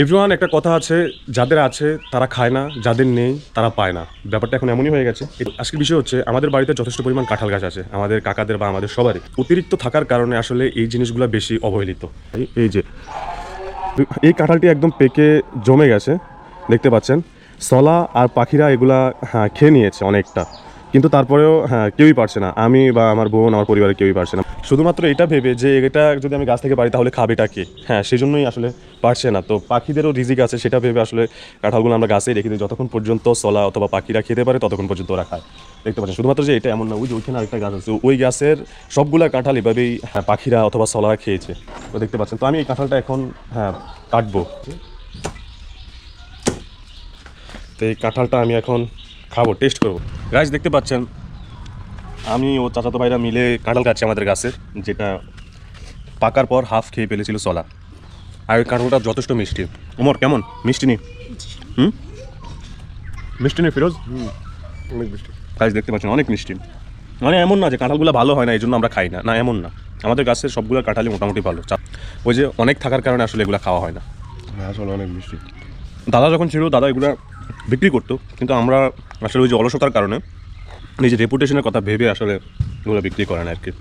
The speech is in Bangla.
এভরিওয়ান, একটা কথা আছে, যাদের আছে তারা খায় না, যাদের নেই তারা পায় না। ব্যাপারটা এখন এমনই হয়ে গেছে। আজকের বিষয় হচ্ছে, আমাদের বাড়িতে যথেষ্ট পরিমাণ কাঁঠাল গাছ আছে, আমাদের কাকাদের বা আমাদের সবারই। অতিরিক্ত থাকার কারণে আসলে এই জিনিসগুলো বেশি অবহেলিত। এই যে এই কাঁঠালটি একদম পেকে জমে গেছে, দেখতে পাচ্ছেন। সলা আর পাখিরা এগুলা খেয়ে নিয়েছে অনেকটা, কিন্তু তারপরেও কেউই পারছে না। আমি বা আমার বোন, আমার পরিবারের কেউই পারছে না, শুধুমাত্র এটা ভেবে যে এটা যদি আমি গাছ থেকে পারি তাহলে খাবেটা কে। সেই জন্যই আসলে পারছে না। তো পাখিদেরও রিজিক আছে সেটা ভেবে আসলে কাঁঠালগুলো আমরা গাছেই রেখে দিই, যতক্ষণ পর্যন্ত সলা অথবা পাখিরা খেতে পারে ততক্ষণ পর্যন্ত ওরা খায়। দেখতে পাচ্ছেন, শুধুমাত্র যে এটা এমন না, ওই যে ওইখানে আরেকটা গাছ আছে, ওই গাছের সবগুলা কাঁঠাল এভাবেই পাখিরা অথবা সলারা খেয়েছে। তো দেখতে পাচ্ছেন। তো আমি এই কাঁঠালটা এখন কাটবো। তো এই কাঁঠালটা আমি এখন খাবো, টেস্ট করবো। গাছ দেখতে পাচ্ছেন, আমি ও চাচাতো ভাইরা মিলে কাঁঠাল খাচ্ছি আমাদের গাছের, যেটা পাকার পর হাফ খেয়ে ফেলেছিল সলা। আর ওই কাঁঠালটা যথেষ্ট মিষ্টি। ওমর, কেমন মিষ্টি নি? মিষ্টি নেই ফিরোজ? অনেক মিষ্টি। গাছ দেখতে পাচ্ছেন, অনেক মিষ্টি। মানে এমন না যে কাঁঠালগুলো ভালো হয় না এই জন্য আমরা খাই না, না এমন না। আমাদের গাছের সবগুলো কাঁঠালই মোটামুটি ভালো। ওই যে অনেক থাকার কারণে আসলে এগুলো খাওয়া হয় না। আসলে অনেক মিষ্টি। দাদা যখন ছিল, দাদা এগুলো বিক্রি করতো, কিন্তু আমরা আসলে ওই যে অলসতার কারণে নিজের রেপুটেশনের কথা ভেবে আসলে এগুলো বিক্রি করে না আর কি।